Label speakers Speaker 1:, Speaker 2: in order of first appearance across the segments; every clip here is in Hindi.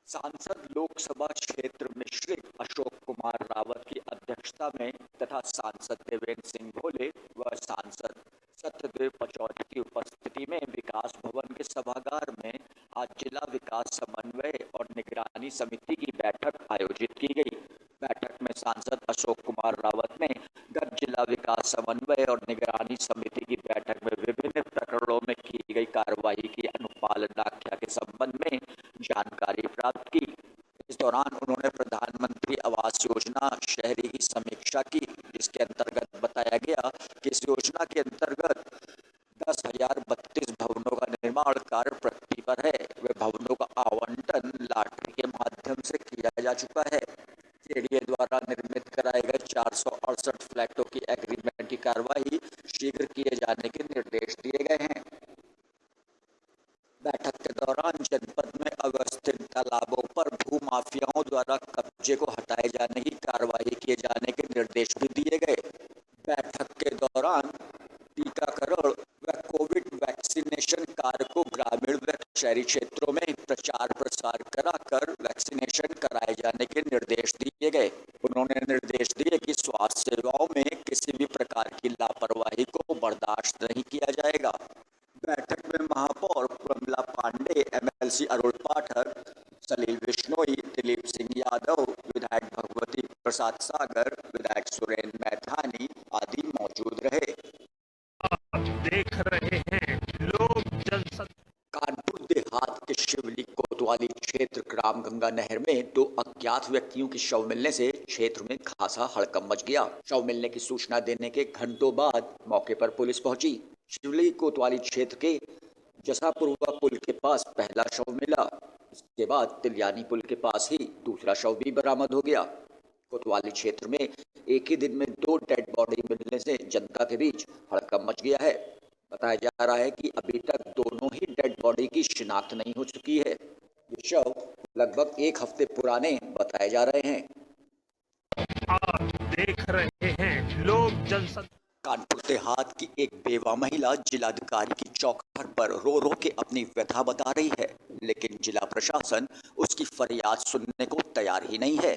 Speaker 1: सांसद लोकसभा क्षेत्र मिश्रित अशोक कुमार रावत की अध्यक्षता में तथा सांसद देवेंद्र सिंह भोले व सांसद सत्यदेव पचौरी की उपस्थिति में विकास भवन के सभागार में आज जिला विकास समन्वय और निगरानी समिति की बैठक आयोजित की गई। बैठक में सांसद अशोक कुमार रावत ने गत जिला विकास समन्वय और निगरानी समिति की बैठक में विभिन्न प्रकरणों में की गई कार्रवाई की अनुपालना के संबंध में जानकारी प्राप्त की। इस दौरान उन्होंने प्रधानमंत्री आवास योजना शहरी की समीक्षा की, जिसके अंतर्गत बताया गया कि इस योजना के अंतर्गत 10,032 भवनों का निर्माण कार्य प्रगति पर है। वे भवनों का आवंटन लॉटरी के माध्यम से किया जा चुका है। जेडीए द्वारा निर्मित कराए गए 468 फ्लैटों की एग्रीमेंट की कार्रवाई शीघ्र किए जाने के निर्देश दिए गए हैं। बैठक के दौरान जनपद में अवस्थित तालाबों पर भूमाफियाओं द्वारा कब्जे को हटाए जाने की कार्रवाई किए जाने के निर्देश भी दिए गए। बैठक के दौरान टीकाकरण व कोविड वैक्सीनेशन कार्य को ग्रामीण व शहरी क्षेत्रों में प्रचार प्रसार कराकर वैक्सीनेशन कराए जाने के निर्देश दिए गए। उन्होंने निर्देश दिए कि स्वास्थ्य सेवाओं में किसी भी प्रकार की लापरवाही को बर्दाश्त नहीं किया जाएगा। बैठक में महापौर प्रमिला पांडे, एमएलसी अरुण पाठक, सलील बिश्नोई, दिलीप सिंह यादव, विधायक भगवती प्रसाद सागर, विधायक सुरेंद्र मैथानी आदि मौजूद रहे।
Speaker 2: आप देख रहे हैं लोक जनशक्ति।
Speaker 1: कानपुर देहात के शिवली कोतवाली क्षेत्र ग्राम गंगा नहर में 2 अज्ञात व्यक्तियों की शव मिलने से क्षेत्र में खासा हड़कंप मच गया। शव मिलने की सूचना देने के घंटों बाद मौके पर पुलिस पहुंची। शिवली कोतवाली क्षेत्र के जसापुरवा पुल के पास पहला शव मिला। इसके बाद तिलियानी पुल के पास ही दूसरा शव भी बरामद हो गया। कोतवाली क्षेत्र में एक ही दिन में 2 डेड बॉडी मिलने से जनता के बीच हड़कंप मच गया है। बताया जा रहा है कि अभी तक दोनों ही डेड बॉडी की शिनाख्त नहीं हो चुकी है। ये शव लगभग 1 हफ्ते पुराने बताए जा रहे हैं।
Speaker 2: आप देख रहे हैं लोक जनशक्ति।
Speaker 1: कानपुर देहात की एक बेवा महिला जिलाधिकारी की चौखट पर रो रो के अपनी व्यथा बता रही है, लेकिन जिला प्रशासन उसकी फरियाद सुनने को तैयार ही नहीं है।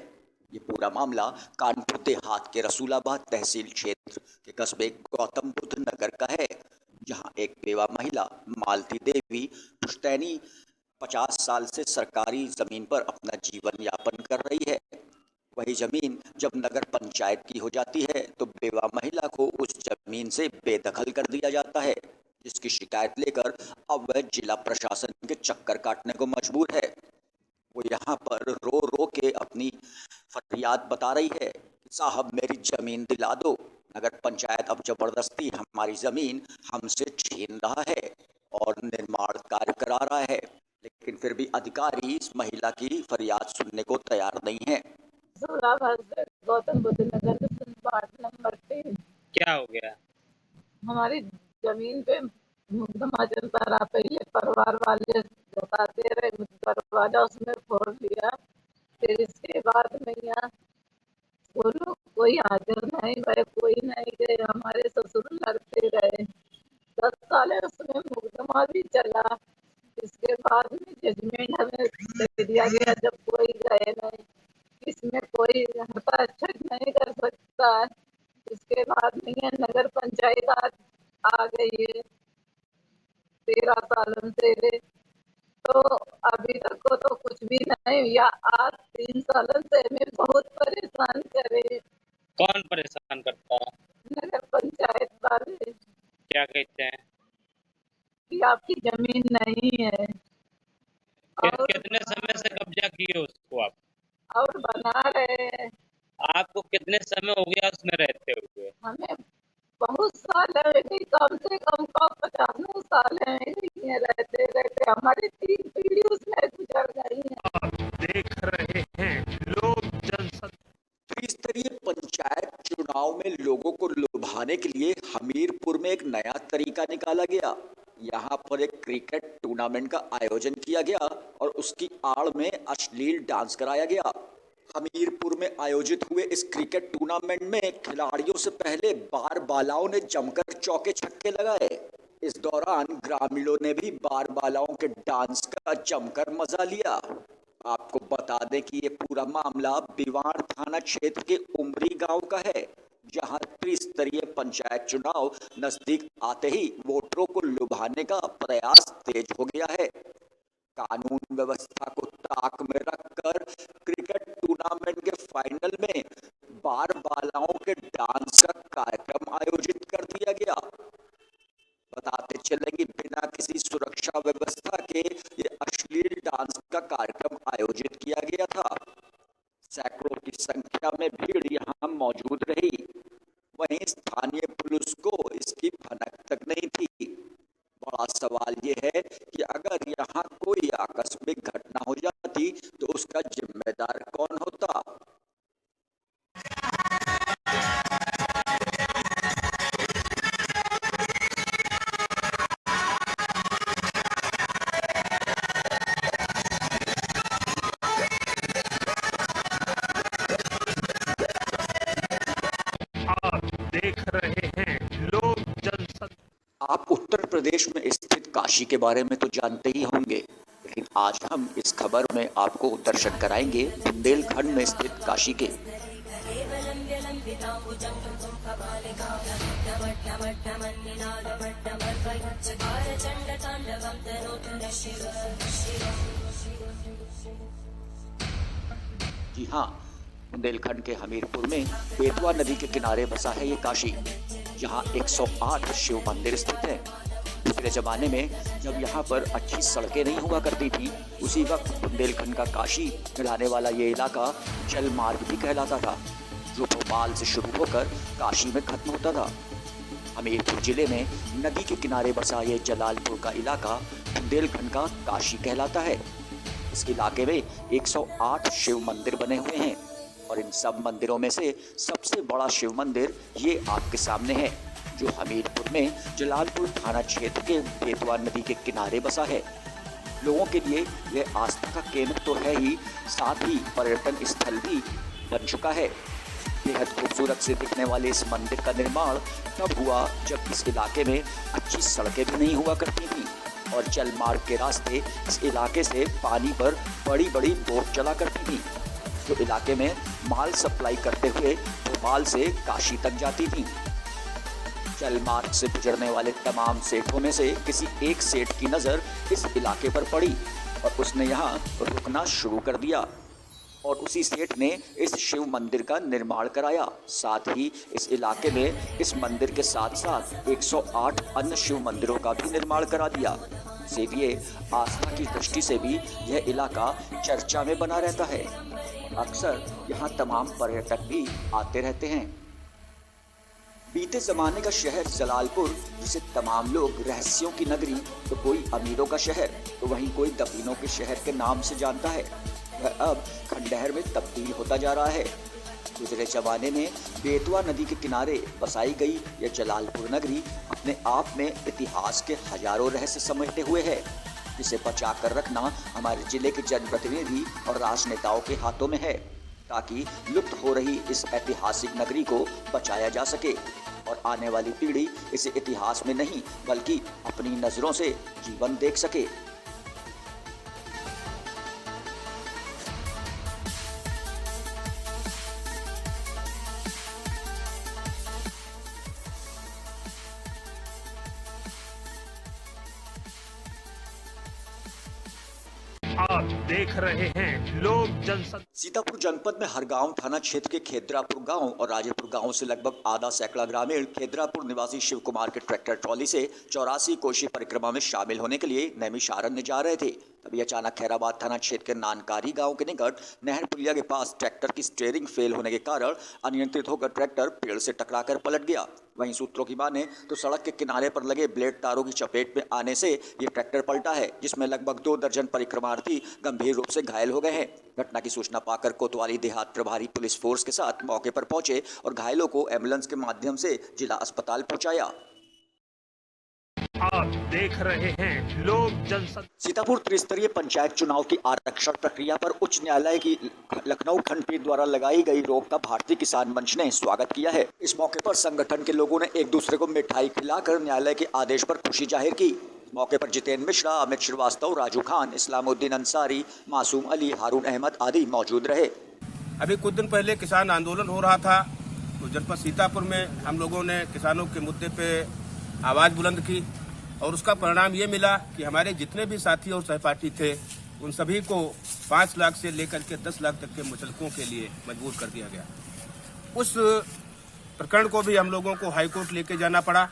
Speaker 1: ये पूरा मामला कानपुर देहात के रसूलाबाद तहसील क्षेत्र के कस्बे गौतम बुद्ध नगर का है, जहां एक बेवा महिला मालती देवी पुश्तैनी 50 साल से सरकारी जमीन पर अपना जीवन यापन कर रही है। वही जमीन जब नगर पंचायत की हो जाती है तो बेवा महिला को उस जमीन से बेदखल कर दिया जाता है, जिसकी शिकायत लेकर अब वह जिला प्रशासन के चक्कर काटने को मजबूर है। वो यहाँ पर रो रो के अपनी फरियाद बता रही है, साहब मेरी जमीन दिला दो, नगर पंचायत अब जबरदस्ती हमारी जमीन हमसे छीन रहा है और निर्माण कार्य करा रहा है, लेकिन फिर भी अधिकारी इस महिला की फरियाद सुनने को तैयार नहीं है।
Speaker 3: गौतम बुद्ध नगर के वार्ड नंबर 3।
Speaker 2: क्या हो गया?
Speaker 3: हमारी जमीन पे मुकदमा चलता रहा। पहले परिवार वाले बताते रहे, दरवाजा उसमें फोड़ दिया। फिर इसके बाद में यहाँ वो लोग कोई हाजिर नहीं भरे, कोई नहीं गए, हमारे ससुर लड़ते रहे। 10 साल उसमें मुकदमा भी चला। इसके बाद में जजमेंट हमें दे दिया गया, जब कोई गए नहीं, इसमें कोई हस्तक्षेप नहीं कर सकता है। इसके बाद में ये नगर पंचायत आ गई है 13 सालों से, तो अभी तक को तो कुछ भी नहीं हुआ। आज 3 सालों से हमें बहुत परेशान करे।
Speaker 2: कौन परेशान करता है?
Speaker 3: नगर पंचायत वाले
Speaker 2: क्या कहते हैं?
Speaker 3: कि आपकी जमीन नहीं है और
Speaker 2: कितने समय से कब्जा किए उसको आप?
Speaker 3: और बना रहे हैं।
Speaker 2: आपको कितने समय हो गया उसमें रहते हुए?
Speaker 3: हमें बहुत साल है, कम से कम 50 साल है रहते रहते, हमारी 3 पीढ़ी उसमें गुजर गई है।
Speaker 2: आप देख रहे हैं लोक जनशक्ति।
Speaker 1: त्रिस्तरीय पंचायत चुनाव में लोगों को लुभाने के लिए हमीरपुर में एक नया तरीका निकाला गया। यहाँ पर एक क्रिकेट टूर्नामेंट का आयोजन किया गया और उसकी आड़ में अश्लील डांस कराया गया। हमीरपुर में आयोजित हुए इस क्रिकेट टूर्नामेंट में खिलाड़ियों से पहले बार बालाओं ने जमकर चौके छक्के लगाए। इस दौरान ग्रामीणों ने भी बार बालाओं के डांस का जमकर मजा लिया। आपको बता दें कि ये पूरा मामला बिवाड़ थाना क्षेत्र के उमरी गांव का है, जहां त्रिस्तरीय पंचायत चुनाव नजदीक आते ही वोटरों को लुभाने का प्रयास तेज हो गया है। कानून व्यवस्था को ताक में रखकर क्रिकेट टूर्नामेंट के फाइनल में बार बालाओं के डांस का कार्यक्रम आयोजित कर दिया गया। बताते चले कि बिना किसी सुरक्षा व्यवस्था के ये अश्लील डांस का कार्यक्रम आयोजित किया गया था। सैकड़ों की संख्या में भीड़ यहां मौजूद रही। वहीं स्थानीय पुलिस को इसकी भनक तक नहीं थी। बड़ा सवाल ये है कि अगर यहाँ कोई आकस्मिक घटना हो जाती तो उसका जिम्मेदार कौन होता।
Speaker 2: आप देख रहे हैं लोक जनशक्ति।
Speaker 1: आप उत्तर प्रदेश में स्थित काशी के बारे में तो जानते ही होंगे, लेकिन आज हम इस खबर में आपको दर्शन कराएंगे बुंदेलखंड में स्थित काशी के। जी हाँ, बुंदेलखंड के हमीरपुर में बेतवा नदी के किनारे बसा है ये काशी, जहाँ 108 शिव मंदिर स्थित हैं। पिछले जमाने में जब यहाँ पर अच्छी सड़कें नहीं हुआ करती थी, उसी वक्त बुंदेलखंड का काशी मिलाने वाला ये इलाका जल मार्ग भी कहलाता था, जो भोपाल से शुरू होकर काशी में खत्म होता था। हमीरपुर जिले में नदी के किनारे बसा ये जलालपुर का इलाका बुंदेलखंड का काशी कहलाता है। इस इलाके में 108 शिव मंदिर बने हुए हैं और इन सब मंदिरों में से सबसे बड़ा शिव मंदिर ये आपके सामने है, जो हमीरपुर में जलालपुर थाना क्षेत्र के बेतवा नदी के किनारे बसा है। लोगों के लिए यह आस्था का केंद्र तो है ही, साथ ही पर्यटन स्थल भी बन चुका है। बेहद खूबसूरत से दिखने वाले इस मंदिर का निर्माण तब हुआ जब इस इलाके में अच्छी सड़कें भी नहीं हुआ करती थी और जल मार्ग के रास्ते इस इलाके से पानी पर बड़ी बड़ी बोट चला करती थी, जो इलाके में माल सप्लाई करते हुए भोपाल से काशी तक जाती थी। जल मार्ग से गुजरने वाले तमाम सेठों में से किसी एक सेठ की नज़र इस इलाके पर पड़ी और उसने यहाँ रुकना शुरू कर दिया और उसी सेठ ने इस शिव मंदिर का निर्माण कराया। साथ ही इस इलाके में इस मंदिर के साथ साथ 108 अन्य शिव मंदिरों का भी निर्माण करा दिया। इसीलिए आस्था की दृष्टि से भी यह इलाका चर्चा में बना रहता है। अक्सर यहाँ तमाम पर्यटक भी आते रहते हैं। बीते जमाने का शहर जलालपुर, जिसे तमाम लोग रहस्यों की नगरी तो कोई अमीरों का शहर तो वहीं कोई दफीनों के शहर के नाम से जानता है, वह अब खंडहर में तब्दील होता जा रहा है। गुजरे जमाने में बेतवा नदी के किनारे बसाई गई यह जलालपुर नगरी अपने आप में इतिहास के हजारों रहस्य समेटे हुए है, जिसे बचा कर रखना हमारे जिले के जनप्रतिनिधि और राजनेताओं के हाथों में है, ताकि लुप्त हो रही इस ऐतिहासिक नगरी को बचाया जा सके और आने वाली पीढ़ी इसे इतिहास में नहीं बल्कि अपनी नजरों से जीवन देख सके।
Speaker 2: आप देख रहे हैं लोक जनशक्ति।
Speaker 1: सीतापुर जनपद में हरगांव थाना क्षेत्र के खेदरापुर गांव और राजेपुर गांव से लगभग आधा सैकड़ा ग्रामीण खेदरापुर निवासी शिव कुमार के ट्रैक्टर ट्रॉली से 84 कोशी परिक्रमा में शामिल होने के लिए नैमिषारण्य जा रहे थे। तभी अचानक खैराबाद थाना क्षेत्र के नानकारी गांव के निकट नहर पुलिया के पास ट्रैक्टर की स्टीयरिंग फेल होने के कारण अनियंत्रित होकर ट्रैक्टर पेड़ से टकराकर पलट गया। वहीं सूत्रों की माने तो सड़क के किनारे पर लगे ब्लेड तारों की चपेट में आने से ये ट्रैक्टर पलटा है, जिसमें लगभग 2 दर्जन परिक्रमार्थी गंभीर रूप से घायल हो गए हैं। घटना की सूचना पाकर कोतवाली देहात प्रभारी पुलिस फोर्स के साथ मौके पर पहुंचे और घायलों को एम्बुलेंस के माध्यम से जिला अस्पताल पहुंचाया।
Speaker 2: आप देख रहे हैं लोक जनशक्ति।
Speaker 1: सीतापुर त्रिस्तरीय पंचायत चुनाव की आरक्षण प्रक्रिया पर उच्च न्यायालय की लखनऊ खंडपीठ द्वारा लगाई गई रोक का भारतीय किसान मंच ने स्वागत किया है। इस मौके पर संगठन के लोगों ने एक दूसरे को मिठाई खिलाकर न्यायालय के आदेश पर खुशी जाहिर की। मौके पर जितेंद्र मिश्रा, अमित श्रीवास्तव, राजू खान, इस्लामुद्दीन अंसारी, मासूम अली, हारून अहमद आदि मौजूद रहे।
Speaker 4: अभी कुछ दिन पहले किसान आंदोलन हो रहा था तो जनपद सीतापुर में हम लोगों ने किसानों के मुद्दे पे आवाज़ बुलंद की और उसका परिणाम ये मिला कि हमारे जितने भी साथी और सहपाठी थे उन सभी को 5 लाख से लेकर के 10 लाख तक के मुचलकों के लिए मजबूर कर दिया गया। उस प्रकरण को भी हम लोगों को हाईकोर्ट लेके जाना पड़ा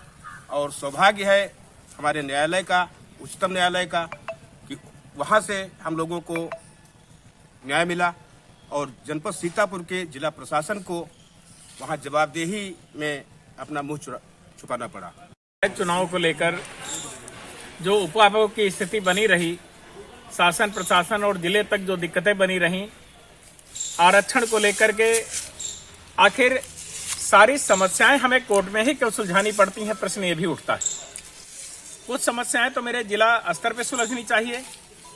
Speaker 4: और सौभाग्य है हमारे न्यायालय का, उच्चतम न्यायालय का, कि वहाँ से हम लोगों को न्याय मिला और जनपद सीतापुर के जिला प्रशासन को वहाँ जवाबदेही में अपना मुंह छुपाना पड़ा।
Speaker 5: चुनाव को लेकर जो उपाभोग की स्थिति बनी रही, शासन प्रशासन और जिले तक जो दिक्कतें बनी रहीं, आरक्षण को लेकर के आखिर सारी समस्याएं हमें कोर्ट में ही क्यों सुलझानी पड़ती हैं, प्रश्न ये भी उठता है। कुछ समस्याएं तो मेरे जिला स्तर पे सुलझनी चाहिए,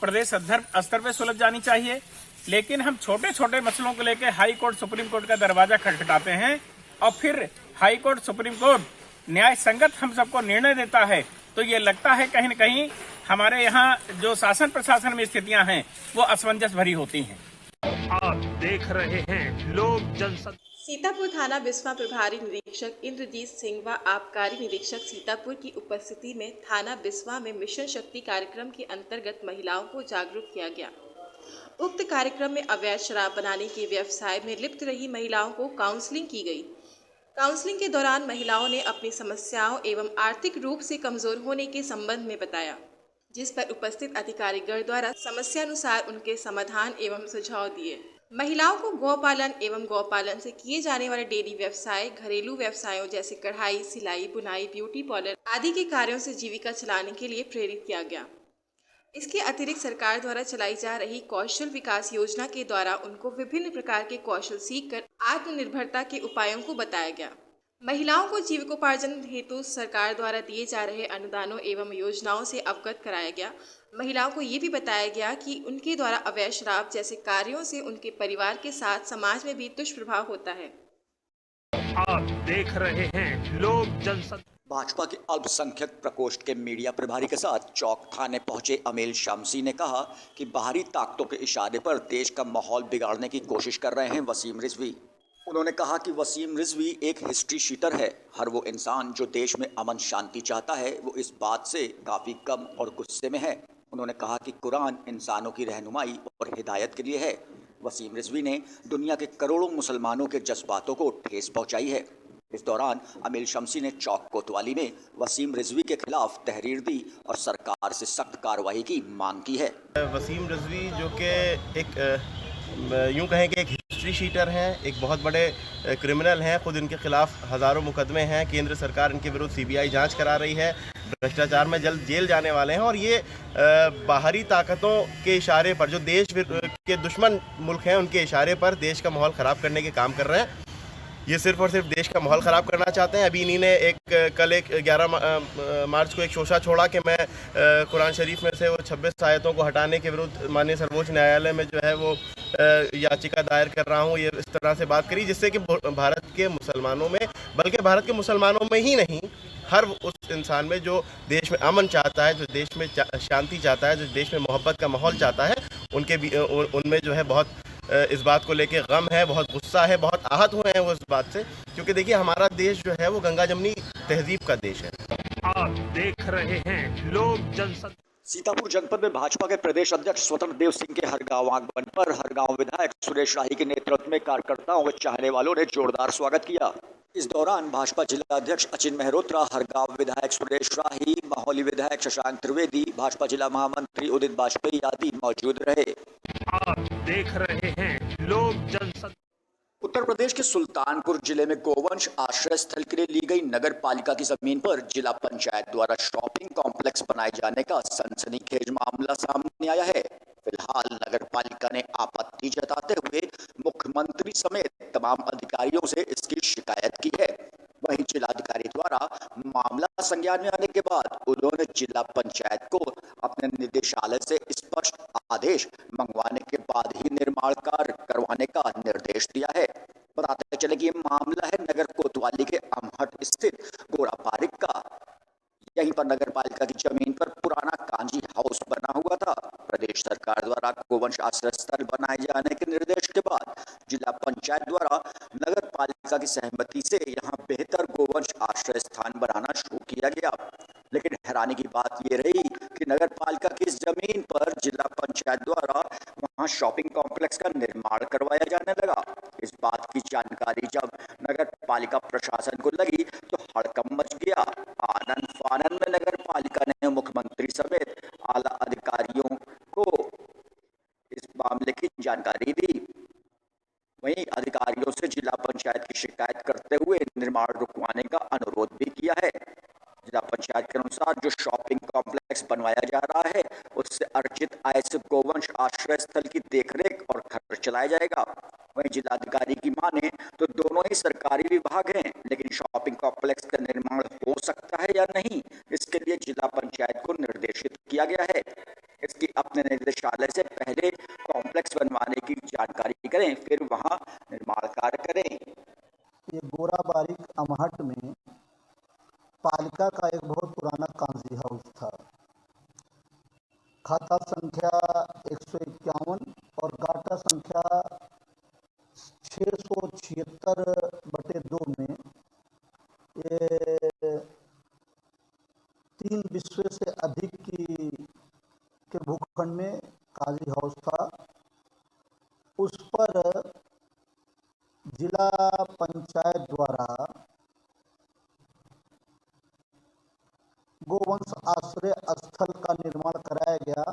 Speaker 5: प्रदेश स्तर पे सुलझ जानी चाहिए, लेकिन हम छोटे छोटे मसलों को लेकर हाई कोर्ट सुप्रीम कोर्ट का दरवाजा खटखटाते हैं और फिर हाई कोर्ट सुप्रीम कोर्ट न्याय संगत हम सबको निर्णय देता है तो ये लगता है कहीं न कहीं हमारे यहाँ जो शासन प्रशासन में स्थितियां हैं वो असमंजस भरी होती हैं।
Speaker 2: आप देख रहे हैं लोक जनशक्ति।
Speaker 6: सीतापुर थाना बिस्वा प्रभारी निरीक्षक इंद्रजीत सिंह व आबकारी निरीक्षक सीतापुर की उपस्थिति में थाना बिस्वा में मिशन शक्ति कार्यक्रम के अंतर्गत महिलाओं को जागरूक किया गया। उक्त कार्यक्रम में अवैध शराब बनाने के व्यवसाय में लिप्त रही महिलाओं को काउंसलिंग की गई। काउंसलिंग के दौरान महिलाओं ने अपनी समस्याओं एवं आर्थिक रूप से कमजोर होने के संबंध में बताया, जिस पर उपस्थित अधिकारीगण द्वारा समस्यानुसार उनके समाधान एवं सुझाव दिए। महिलाओं को गौपालन एवं गौपालन से किए जाने वाले डेयरी व्यवसाय, घरेलू व्यवसायों जैसे कढ़ाई, सिलाई, बुनाई, ब्यूटी पार्लर आदि के कार्यों से जीविका चलाने के लिए प्रेरित किया गया। इसके अतिरिक्त सरकार द्वारा चलाई जा रही कौशल विकास योजना के द्वारा उनको विभिन्न प्रकार के कौशल सीखकर आत्मनिर्भरता के उपायों को बताया गया। महिलाओं को जीविकोपार्जन हेतु सरकार द्वारा दिए जा रहे अनुदानों एवं योजनाओं से अवगत कराया गया। महिलाओं को ये भी बताया गया कि उनके द्वारा अवैध शराब जैसे कार्यों से उनके परिवार के साथ समाज में भी दुष्प्रभाव होता है।
Speaker 2: आप देख रहे हैं लोक जनशक्ति।
Speaker 1: भाजपा के अल्पसंख्यक प्रकोष्ठ के मीडिया प्रभारी के साथ चौक थाने पहुंचे अमील शमसी ने कहा कि बाहरी ताकतों के इशारे पर देश का माहौल बिगाड़ने की कोशिश कर रहे हैं वसीम रिजवी। उन्होंने कहा कि वसीम रिजवी एक हिस्ट्री शीटर है। हर वो इंसान जो देश में अमन शांति चाहता है वो इस बात से काफ़ी कम और गुस्से में है। उन्होंने कहा कि कुरान इंसानों की रहनुमाई और हिदायत के लिए है। वसीम रिजवी ने दुनिया के करोड़ों मुसलमानों के जज्बातों को ठेस पहुंचाई है। इस दौरान अमील शमसी ने चौक कोतवाली में वसीम रिजवी के खिलाफ तहरीर दी और सरकार से सख्त कार्रवाई की मांग की है।
Speaker 7: वसीम रिजवी जो कि एक यूं कहें कि एक हिस्ट्री शीटर हैं, एक बहुत बड़े क्रिमिनल हैं, खुद इनके खिलाफ हज़ारों मुकदमे हैं। केंद्र सरकार इनके विरुद्ध CBI जांच करा रही है, भ्रष्टाचार में जल्द जेल जाने वाले हैं और ये बाहरी ताकतों के इशारे पर, जो देश के दुश्मन मुल्क हैं उनके इशारे पर देश का माहौल ख़राब करने के काम कर रहे हैं। ये सिर्फ और सिर्फ देश का माहौल ख़राब करना चाहते हैं। अभी इन्हीं ने कल 11 मार्च को एक शोशा छोड़ा कि मैं कुरान शरीफ में से वो 26 आयतों को हटाने के विरुद्ध माननीय सर्वोच्च न्यायालय में जो है वो याचिका दायर कर रहा हूँ। ये इस तरह से बात करी जिससे कि भारत के मुसलमानों में, बल्कि भारत के मुसलमानों में ही नहीं, हर उस इंसान में जो देश में अमन चाहता है, जो देश में शांति चाहता है, जो देश में मोहब्बत का माहौल चाहता है, उनमें जो है बहुत इस बात को लेके गम है, बहुत गुस्सा है, बहुत आहत हुए हैं वो इस बात से। क्योंकि देखिए हमारा देश जो है वो गंगा जमनी तहजीब का देश है।
Speaker 2: आप देख रहे हैं लोक जनशक्ति।
Speaker 1: सीतापुर जनपद में भाजपा के प्रदेश अध्यक्ष स्वतंत्र देव सिंह के हरगांव आगमन पर हरगांव विधायक सुरेश राही के नेतृत्व में कार्यकर्ताओं व चाहने वालों ने जोरदार स्वागत किया। इस दौरान भाजपा जिला अध्यक्ष अचिन मेहरोत्रा, हरगांव विधायक सुरेश राही, महौली विधायक शशांक त्रिवेदी, भाजपा जिला महामंत्री उदित बाजपेयी आदि मौजूद रहे।
Speaker 2: आप देख रहे हैं लोक जनशक्ति।
Speaker 1: उत्तर प्रदेश के सुल्तानपुर जिले में गोवंश आश्रय स्थल के लिए ली गई नगर पालिका की जमीन पर जिला पंचायत द्वारा शॉपिंग कॉम्प्लेक्स बनाए जाने का सनसनीखेज मामला सामने आया है। फिलहाल नगर पालिका ने आपत्ति जताते हुए मुख्यमंत्री समेत तमाम अधिकारियों से इसकी शिकायत की है। वहीं जिलाधिकारी द्वारा मामला संज्ञान में आने के बाद उन्होंने जिला पंचायत को अपने निदेशालय से स्पष्ट आदेश मंगवाने के बाद ही निर्माण कार्य करवाने का निर्देश दिया है। बताते चले कि ये मामला है नगर कोतवाली के अमहट स्थित गोरा पारिक का। यहीं पर नगर पालिका की जमीन पर पुराने गोवंश आश्रय स्थल बनाए जाने के निर्देश के बाद जिला पंचायत द्वारा नगर पालिका की सहमति से यहां बेहतर गोवंश आश्रय स्थान बनाना शुरू किया गया। लेकिन हैरानी की बात ये रही कि नगर पालिका की इस जमीन पर जिला पंचायत द्वारा वहां शॉपिंग कॉम्प्लेक्स का निर्माण करवाया जाने लगा। इस बात की जानकारी जब नगर पालिका प्रशासन को लगी तो हड़कंप मच गया। आनन फानन में नगर पालिका ने मुख्यमंत्री समेत आला अधिकारियों को इस मामले की जानकारी दी। वहीं अधिकारियों से जिला पंचायत की शिकायत करते हुए निर्माण रुकवाने का अनुरोध भी किया है। जिला पंचायत के अनुसार जो शॉपिंग कॉम्प्लेक्स बनवाया जा रहा है उससे अर्जित आय से गोवंश आश्रय स्थल की देखरेख और खर्च चलाया जाएगा। वहीं जिलाधिकारी की माने तो दोनों ही सरकारी विभाग हैं, लेकिन शॉपिंग कॉम्प्लेक्स का निर्माण हो सकता है या नहीं, इसके लिए जिला पंचायत को निर्देशित किया गया है। इसकी अपने निदेशालय से पहले कॉम्प्लेक्स बनवाने की जानकारी करें, फिर वहां निर्माण कार्य करें।
Speaker 8: ये गोरा बारीक अमहट में पालिका का एक बहुत पुराना कांजी हाउस था। खाता संख्या 151 और गाटा संख्या 676/2 में ये 3 विश्व से अधिक के भूखंड में काजी हाउस था। उस पर जिला पंचायत द्वारा गोवंश आश्रय स्थल का निर्माण कराया गया,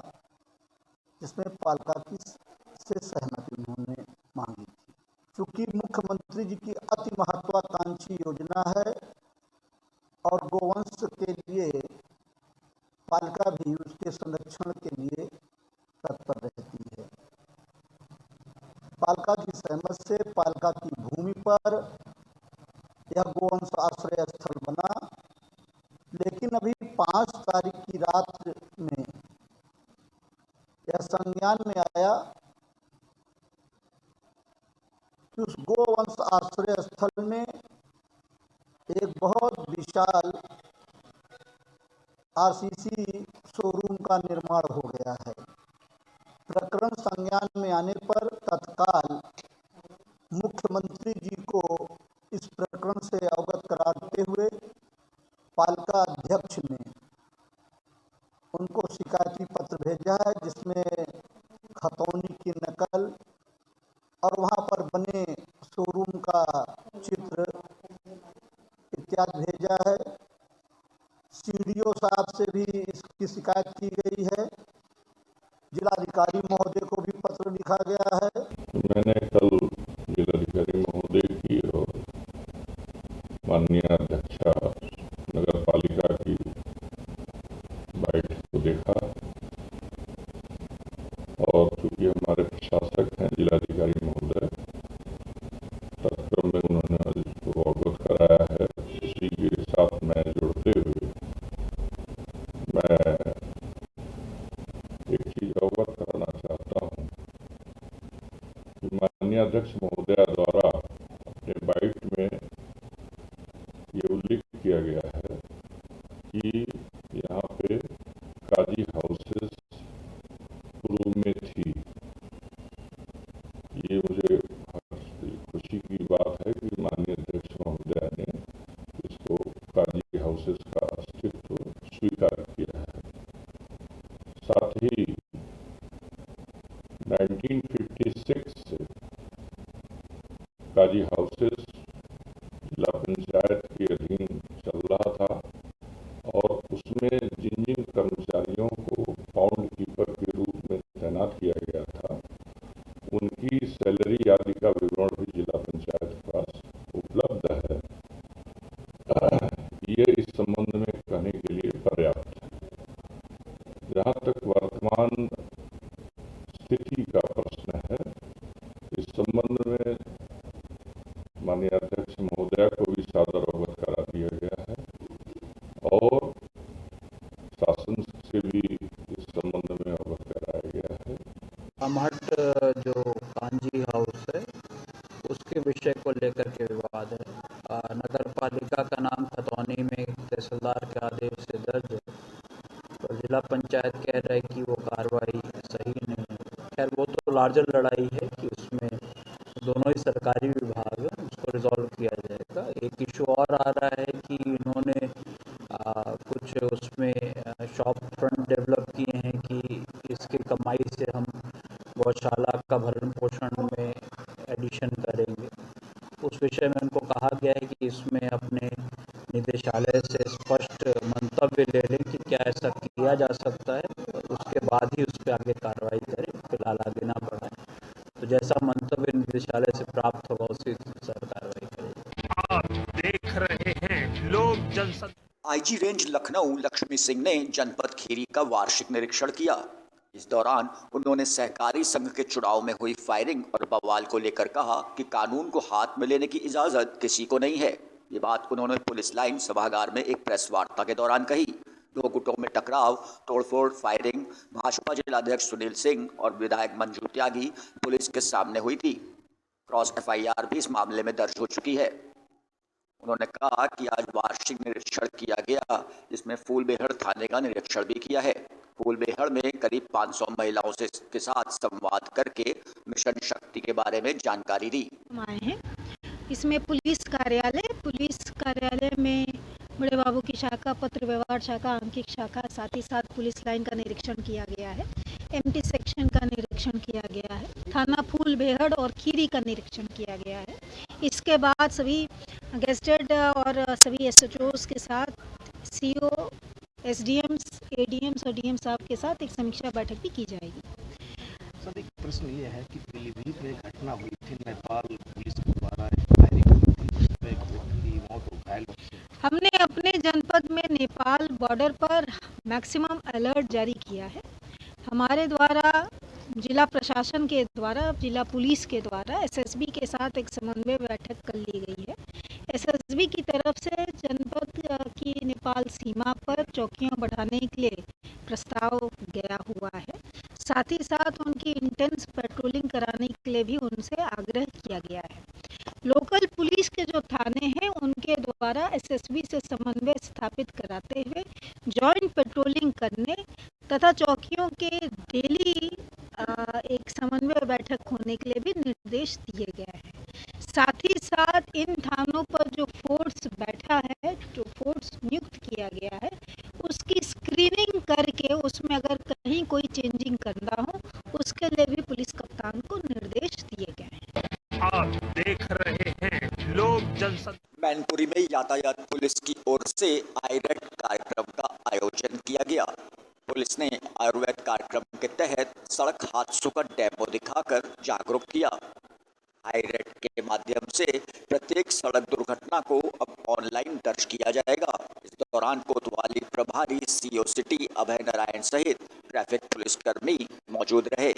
Speaker 8: जिसमें पालिका की से सहमति उन्होंने मांगी थी। चूँकि मुख्यमंत्री जी की अति महत्वाकांक्षी योजना है और गोवंश के लिए पालिका भी उसके संरक्षण के लिए तत्पर रहती है। पालिका की सहमति से पालिका की भूमि पर यह गोवंश आश्रय स्थल बना, लेकिन अभी 5 तारीख की रात में यह संज्ञान में आया कि उस गोवंश आश्रय स्थल में एक बहुत विशाल आरसीसी शोरूम का निर्माण हो गया है। प्रकरण संज्ञान में आने पर तत्काल मुख्यमंत्री जी को इस प्रकरण से अवगत कराते हुए पालिका अध्यक्ष ने उनको शिकायती पत्र भेजा है, जिसमें खतौनी की नकल और वहां पर बने शोरूम का चित्र इत्यादि भेजा है। सीडीओ साहब से भी इसकी शिकायत की गई है। जिलाधिकारी महोदय को भी पत्र लिखा गया है।
Speaker 9: मैंने कल जिलाधिकारी महोदय की और माननीय अध्यक्षा नगर पालिका की बैठक को देखा और चूंकि हमारे प्रशासक हैं जिलाधिकारी महोदय, तत्क्रम में उन्होंने इसको अवगत कराया है। इसी के साथ मैं जुड़ते हुए मैं एक चीज अवगत कराना चाहता हूँ कि माननीय अध्यक्ष महोदय द्वारा अपने बाइट में ये उल्लेख किया गया है कि यहाँ पे काजी हाउसेस पूर्व में थी। ये मुझे खुशी की बात है कि माननीय अध्यक्ष महोदय ने इसको काजी हाउसेस का अस्तित्व स्वीकार किया है। साथ ही 1956 से काजी हाउसेस जिला पंचायत के अधीन चल रहा था और उसमें जिन जिन कर्मचारियों को पाउंड कीपर के रूप में तैनात किया गया था, उनकी सैलरी आदि का विवरण भी जिला पंचायत के पास उपलब्ध है। ये इस संबंध में कहने के लिए पर्याप्त है। जहाँ तक वर्तमान स्थिति का प्रश्न है, इस संबंध में माननीय अध्यक्ष महोदय को भी सादर अवगत करा दिया गया है और शासन से भी इस संबंध में अवगत कराया गया है।
Speaker 10: अमहट जो कांजी हाउस है उसके विषय को लेकर के विवाद है। नगर पालिका का नाम खतौनी में तहसीलदार के आदेश से दर्ज है, तो जिला पंचायत कह रहा है कि वो कार्रवाई सही नहीं है। खैर वो तो जो लड़ाई है कि उसमें दोनों ही सरकारी विभाग हैं उसको रिजॉल्व किया जाएगा। एक इशू और आ रहा है कि इन्होंने कुछ उसमें शॉप फ्रंट डेवलप किए हैं कि इसकी कमाई से हम गौशाला का भरण पोषण में एडिशन करेंगे। उस विषय में उनको कहा गया है कि इसमें अपने निदेशालय से स्पष्ट मंतव्य ले लें कि क्या ऐसा किया जा सकता है, उसके बाद ही उस पर आगे कार्रवाई करें, फिलहाल आगे ना बढ़ाएं। तो जैसा मंतव्य निदेशालय से प्राप्त होगा उसी अनुसार कार्रवाई करेगी।
Speaker 2: आप देख रहे हैं लोक जनशक्ति।
Speaker 1: आईजी रेंज लखनऊ लक्ष्मी सिंह ने जनपद खीरी का वार्षिक निरीक्षण किया। इस दौरान उन्होंने सहकारी संघ के चुनाव में हुई फायरिंग और बवाल को लेकर कहा कि कानून को हाथ में लेने की इजाजत किसी को नहीं है। ये बात उन्होंने पुलिस लाइन सभागार में एक प्रेस वार्ता के दौरान कही। दो गुटों में टकराव, तोड़फोड़, फायरिंग भाजपा जिलाध्यक्ष सुनील सिंह और विधायक मंजू त्यागी पुलिस के सामने हुई थी। क्रॉस FIR भी इस मामले में दर्ज हो चुकी है। उन्होंने कहा कि आज वार्षिक निरीक्षण किया गया, जिसमें फूलबेहड़ थाने का निरीक्षण भी किया है। फूलबेहड़ में करीब 500 महिलाओं के साथ संवाद करके मिशन शक्ति के बारे में जानकारी दी।
Speaker 11: आए हैं इसमें पुलिस कार्यालय में बड़े बाबू की शाखा, पत्र व्यवहार शाखा, अंकित शाखा, साथ ही साथ पुलिस लाइन का निरीक्षण किया गया है। MT सेक्शन का निरीक्षण किया गया है। थाना फूलबेहड़ और खीरी का निरीक्षण किया गया है। इसके बाद सभी गेस्टेड और सभी SHOs के साथ CO, SDMs, ADMs और DM साहब के साथ एक समीक्षा बैठक भी की जाएगी।
Speaker 12: सर, एक प्रश्न ये है कि पीलीभीत में घटना हुई थी, नेपाल पुलिस के द्वारा फायरिंग हुई थी, जिसमें एक व्यक्ति की मौत हो, घायल हो।
Speaker 11: हमने अपने जनपद में नेपाल बॉर्डर पर मैक्सिमम अलर्ट जारी किया है। हमारे द्वारा जिला प्रशासन के द्वारा, जिला पुलिस के द्वारा SSB के साथ एक समन्वय बैठक कर ली गई है। SSB की तरफ से जनपद की नेपाल सीमा पर चौकियां बढ़ाने के लिए प्रस्ताव गया हुआ है। साथ ही साथ उनकी इंटेंस पेट्रोलिंग कराने के लिए भी उनसे आग्रह किया गया है। लोकल पुलिस के जो थाने हैं उनके द्वारा SSB से समन्वय स्थापित कराते हुए जॉइंट पेट्रोलिंग करने तथा चौकियों के डेली एक समन्वय बैठक होने के लिए भी निर्देश दिए गए हैं। साथ ही साथ इन थानों पर जो फोर्स बैठा है, जो फोर्स नियुक्त किया गया है, उसकी स्क्रीनिंग करके उसमें अगर कहीं कोई चेंजिंग करना हो उसके लिए भी पुलिस कप्तान को निर्देश दिए गए हैं।
Speaker 2: आप देख रहे हैं लोक जनशक्ति।
Speaker 1: मैनपुरी में यातायात पुलिस की ओर से आयुर्वेद कार्यक्रम का आयोजन किया गया। पुलिस ने आयुर्वेद कार्यक्रम के तहत सड़क हादसों का डेमो दिखाकर जागरूक किया। आयुर्वेद के माध्यम से प्रत्येक सड़क दुर्घटना को अब ऑनलाइन दर्ज किया जाएगा। इस दौरान कोतवाली प्रभारी CO सिटी अभय नारायण सहित ट्रैफिक पुलिसकर्मी मौजूद रहे।